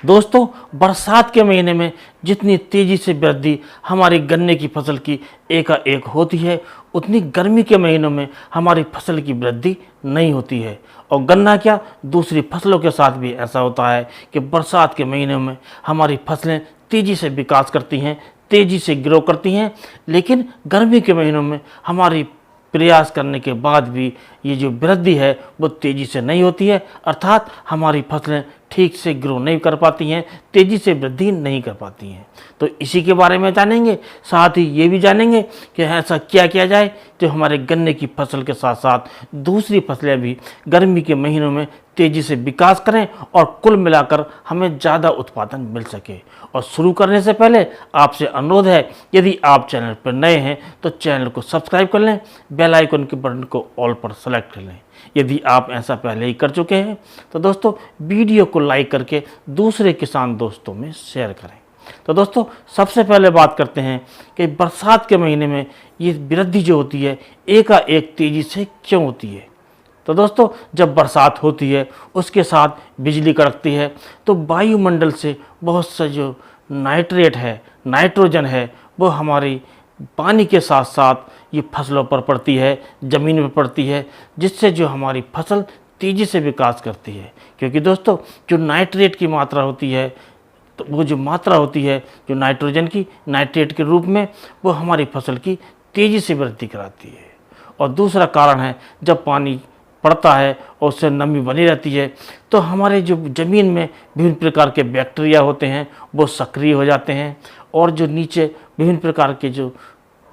दोस्तों, बरसात के महीने में जितनी तेज़ी से वृद्धि हमारी गन्ने की फसल की एकाएक होती है, उतनी गर्मी के महीनों में हमारी फसल की वृद्धि नहीं होती है। और गन्ना क्या, दूसरी फसलों के साथ भी ऐसा होता है कि बरसात के महीनों में हमारी फसलें तेज़ी से विकास करती हैं, तेज़ी से ग्रो करती हैं, लेकिन गर्मी के महीनों में हमारी प्रयास करने के बाद भी ये जो वृद्धि है वो तेज़ी से नहीं होती है, अर्थात हमारी फसलें ठीक से ग्रो नहीं कर पाती हैं, तेज़ी से वृद्धि नहीं कर पाती हैं। तो इसी के बारे में जानेंगे, साथ ही ये भी जानेंगे कि ऐसा क्या किया जाए जो हमारे गन्ने की फसल के साथ साथ दूसरी फसलें भी गर्मी के महीनों में तेज़ी से विकास करें और कुल मिलाकर हमें ज़्यादा उत्पादन मिल सके। और शुरू करने से पहले आपसे अनुरोध है, यदि आप चैनल पर नए हैं तो चैनल को सब्सक्राइब कर लें, बेल आइकन के बटन को ऑल पर सेलेक्ट कर लें। यदि आप ऐसा पहले ही कर चुके हैं तो दोस्तों वीडियो को लाइक करके दूसरे किसान दोस्तों में शेयर करें। तो दोस्तों, सबसे पहले बात करते हैं कि बरसात के महीने में ये वृद्धि जो होती है एकाएक तेज़ी से क्यों होती है। तो दोस्तों, जब बरसात होती है उसके साथ बिजली कड़कती है तो वायुमंडल से बहुत से जो नाइट्रेट है, नाइट्रोजन है, वो हमारी पानी के साथ साथ ये फसलों पर पड़ती है, ज़मीन पर पड़ती है, जिससे जो हमारी फसल तेज़ी से विकास करती है। क्योंकि दोस्तों, जो नाइट्रेट की मात्रा होती है, तो वो जो मात्रा होती है जो नाइट्रोजन की नाइट्रेट के रूप में, वो हमारी फसल की तेज़ी से वृद्धि कराती है। और दूसरा कारण है, जब पानी पड़ता है और उससे नमी बनी रहती है तो हमारे जो ज़मीन में विभिन्न प्रकार के बैक्टीरिया होते हैं वो सक्रिय हो जाते हैं, और जो नीचे विभिन्न प्रकार के जो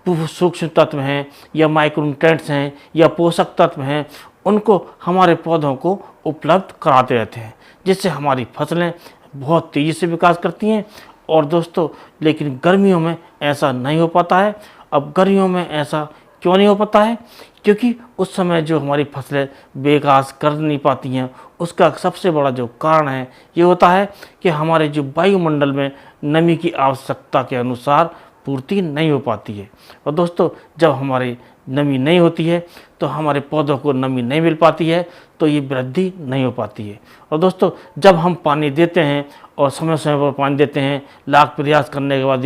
सूक्ष्म तत्व हैं या माइक्रोन्यूट्रिएंट्स हैं या पोषक तत्व हैं, उनको हमारे पौधों को उपलब्ध कराते रहते हैं, जिससे हमारी फसलें बहुत तेज़ी से विकास करती हैं। और दोस्तों, लेकिन गर्मियों में ऐसा नहीं हो पाता है। अब गर्मियों में ऐसा क्यों नहीं हो पाता है? क्योंकि उस समय जो हमारी फसलें विकास कर नहीं पाती हैं, उसका सबसे बड़ा जो कारण है ये होता है कि हमारे जो वायुमंडल में नमी की आवश्यकता के अनुसार पूर्ति नहीं हो पाती है। और दोस्तों, जब हमारी नमी नहीं होती है तो हमारे पौधों को नमी नहीं मिल पाती है, तो ये वृद्धि नहीं हो पाती है। और दोस्तों, जब हम पानी देते हैं और समय समय पर पानी देते हैं, लाख प्रयास करने के बाद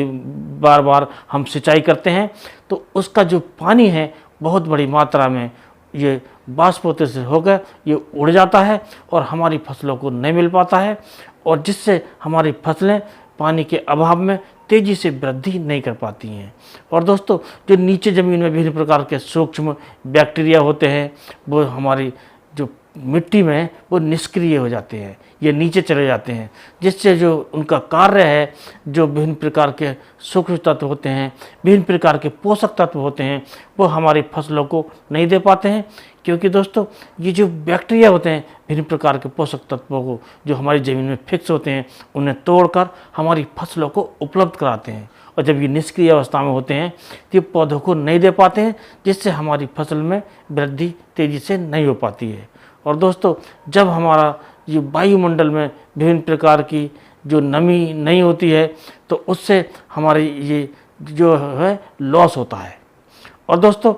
बार बार हम सिंचाई करते हैं, तो उसका जो पानी है बहुत बड़ी मात्रा में ये बाष्पोत्सर्जन होकर ये उड़ जाता है और हमारी फसलों को नहीं मिल पाता है, और जिससे हमारी फसलें पानी के अभाव में तेज़ी से वृद्धि नहीं कर पाती हैं। और दोस्तों, जो नीचे ज़मीन में विभिन्न प्रकार के सूक्ष्म बैक्टीरिया होते हैं, वो हमारी जो मिट्टी में वो निष्क्रिय हो जाते हैं, ये नीचे चले जाते हैं, जिससे जो उनका कार्य है, जो विभिन्न प्रकार के सूक्ष्म तत्व होते हैं, विभिन्न प्रकार के पोषक तत्व होते हैं, वो हमारी फसलों को नहीं दे पाते हैं। क्योंकि दोस्तों, ये जो बैक्टीरिया होते हैं विभिन्न प्रकार के पोषक तत्वों को जो हमारी ज़मीन में फिक्स होते हैं, उन्हें तोड़कर हमारी फसलों को उपलब्ध कराते हैं। और जब ये निष्क्रिय अवस्था में होते हैं तो ये पौधों को नहीं दे पाते हैं, जिससे हमारी फसल में वृद्धि तेज़ी से नहीं हो पाती है। और दोस्तों, जब हमारा ये वायुमंडल में विभिन्न प्रकार की जो नमी नहीं होती है तो उससे हमारी ये जो है लॉस होता है। और दोस्तों,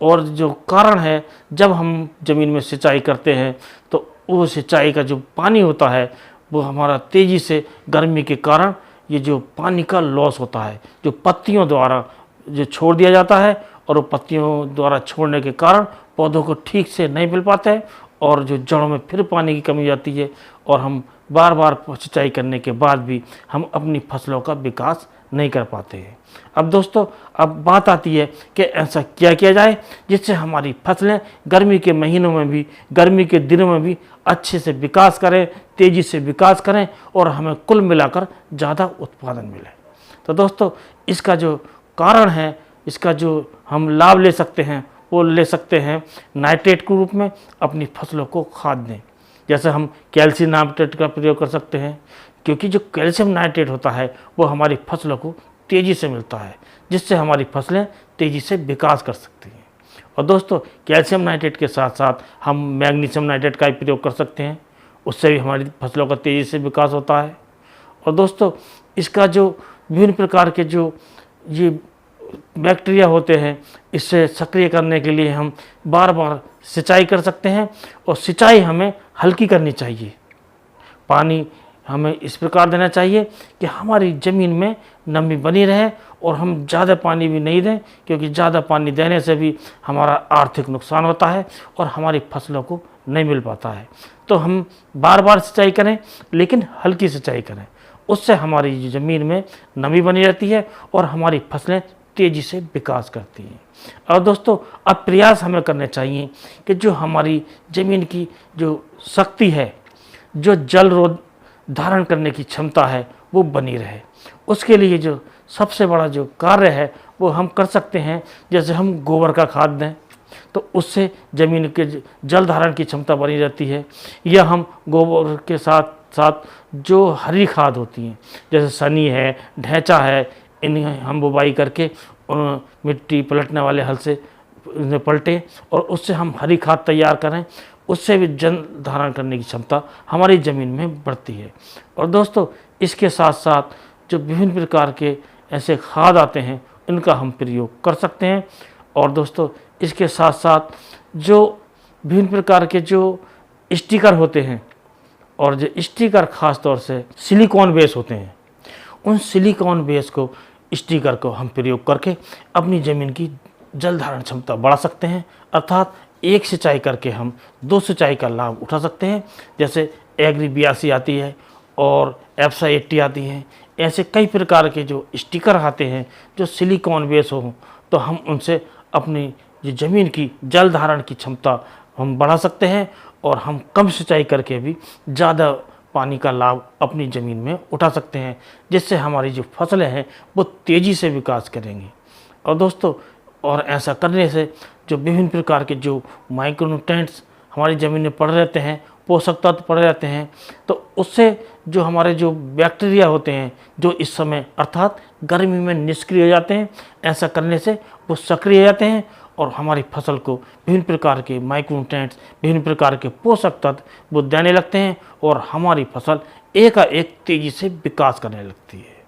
और जो कारण है, जब हम ज़मीन में सिंचाई करते हैं तो वो सिंचाई का जो पानी होता है वो हमारा तेज़ी से गर्मी के कारण ये जो पानी का लॉस होता है, जो पत्तियों द्वारा जो छोड़ दिया जाता है, और वो पत्तियों द्वारा छोड़ने के कारण पौधों को ठीक से नहीं मिल पाता है, और जो जड़ों में फिर पानी की कमी आती है, और हम बार बार सिंचाई करने के बाद भी हम अपनी फसलों का विकास नहीं कर पाते हैं। अब दोस्तों, अब बात आती है कि ऐसा क्या किया जाए जिससे हमारी फसलें गर्मी के महीनों में भी, गर्मी के दिनों में भी अच्छे से विकास करें, तेज़ी से विकास करें, और हमें कुल मिलाकर ज़्यादा उत्पादन मिले। तो दोस्तों, इसका जो कारण है, इसका जो हम लाभ ले सकते हैं वो ले सकते हैं नाइट्रेट के रूप में अपनी फसलों को खाद दें। जैसे हम कैल्शियम नाइट्रेट का प्रयोग कर सकते हैं, क्योंकि जो कैल्शियम नाइट्रेट होता है वो हमारी फसलों को तेज़ी से मिलता है, जिससे हमारी फसलें तेज़ी से विकास कर सकती हैं। और दोस्तों, कैल्शियम नाइट्रेट के साथ साथ हम मैग्नीशियम नाइट्रेट का भी प्रयोग कर सकते हैं, उससे भी हमारी फसलों का तेज़ी से विकास होता है। और दोस्तों, इसका जो विभिन्न प्रकार के जो ये बैक्टीरिया होते हैं, इससे सक्रिय करने के लिए हम बार बार सिंचाई कर सकते हैं, और सिंचाई हमें हल्की करनी चाहिए। पानी हमें इस प्रकार देना चाहिए कि हमारी ज़मीन में नमी बनी रहे और हम ज़्यादा पानी भी नहीं दें, क्योंकि ज़्यादा पानी देने से भी हमारा आर्थिक नुकसान होता है और हमारी फसलों को नहीं मिल पाता है। तो हम बार बार सिंचाई करें, लेकिन हल्की सिंचाई करें, उससे हमारी ज़मीन में नमी बनी रहती है और हमारी फसलें तेज़ी से विकास करती हैं। और दोस्तों, अब प्रयास हमें करने चाहिए कि जो हमारी ज़मीन की जो शक्ति है, जो जल रोध धारण करने की क्षमता है, वो बनी रहे। उसके लिए जो सबसे बड़ा जो कार्य है वो हम कर सकते हैं, जैसे हम गोबर का खाद दें तो उससे ज़मीन के जल धारण की क्षमता बनी रहती है, या हम गोबर के साथ साथ जो हरी खाद होती हैं जैसे सनी है, ढैंचा है, इन्हें हम बुवाई करके मिट्टी पलटने वाले हल से इन्हें पलटें और उससे हम हरी खाद तैयार करें, उससे भी जल धारण करने की क्षमता हमारी ज़मीन में बढ़ती है। और दोस्तों, इसके साथ साथ जो विभिन्न प्रकार के ऐसे खाद आते हैं इनका हम प्रयोग कर सकते हैं। और दोस्तों, इसके साथ साथ जो विभिन्न प्रकार के जो स्टिकर होते हैं, और जो स्टिकर ख़ास तौर से सिलिकॉन बेस होते हैं, उन सिलिकॉन बेस को स्टिकर को हम प्रयोग करके अपनी ज़मीन की जल धारण क्षमता बढ़ा सकते हैं। अर्थात एक सिंचाई करके हम 2 सिंचाई का लाभ उठा सकते हैं। जैसे एग्री 82 आती है और एप्सा 80 आती हैं, ऐसे कई प्रकार के जो स्टिकर आते हैं जो सिलिकॉन बेस हो, तो हम उनसे अपनी जो ज़मीन की जल धारण की क्षमता हम बढ़ा सकते हैं और हम कम सिंचाई करके भी ज़्यादा पानी का लाभ अपनी ज़मीन में उठा सकते हैं, जिससे हमारी जो फसलें हैं वो तेज़ी से विकास करेंगी। और दोस्तों, और ऐसा करने से जो विभिन्न प्रकार के जो माइक्रोन्यूट्रिएंट्स हमारी ज़मीन में पड़े रहते हैं, पोषक तत्व पड़े रहते हैं, तो उससे जो हमारे जो बैक्टीरिया होते हैं जो इस समय अर्थात गर्मी में निष्क्रिय हो जाते हैं, ऐसा करने से वो सक्रिय हो जाते हैं और हमारी फसल को विभिन्न प्रकार के माइक्रोन्यूट्रिएंट्स, विभिन्न प्रकार के पोषक तत्व वो देने लगते हैं और हमारी फसल एकाएक तेज़ी से विकास करने लगती है।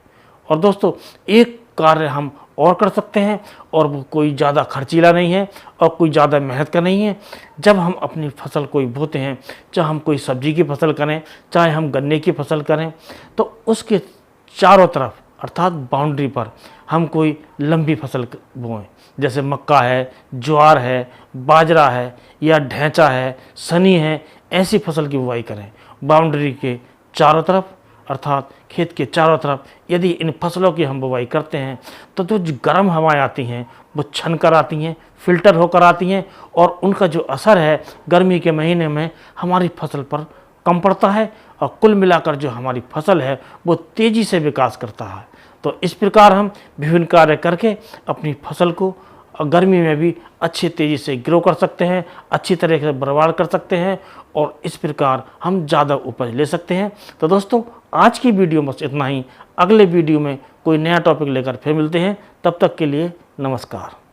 और दोस्तों, एक कार्य हम और कर सकते हैं, और वो कोई ज़्यादा खर्चीला नहीं है और कोई ज़्यादा मेहनत का नहीं है। जब हम अपनी फसल कोई बोते हैं, चाहे हम कोई सब्जी की फसल करें, चाहे हम गन्ने की फसल करें, तो उसके चारों तरफ अर्थात बाउंड्री पर हम कोई लंबी फसल बोएं, जैसे मक्का है, ज्वार है, बाजरा है, या ढैंचा है, सनी है, ऐसी फसल की बुवाई करें। बाउंड्री के चारों तरफ अर्थात खेत के चारों तरफ यदि इन फसलों की हम बुवाई करते हैं तो जो गर्म हवाएं आती हैं वो छन कर आती हैं, फिल्टर होकर आती हैं, और उनका जो असर है गर्मी के महीने में हमारी फसल पर कम पड़ता है, और कुल मिलाकर जो हमारी फसल है वो तेज़ी से विकास करता है। तो इस प्रकार हम विभिन्न कार्य करके अपनी फसल को गर्मी में भी अच्छी तेज़ी से ग्रो कर सकते हैं, अच्छी तरह से बर्बाद कर सकते हैं, और इस प्रकार हम ज़्यादा उपज ले सकते हैं। तो दोस्तों, आज की वीडियो में बस इतना ही। अगले वीडियो में कोई नया टॉपिक लेकर फिर मिलते हैं। तब तक के लिए नमस्कार।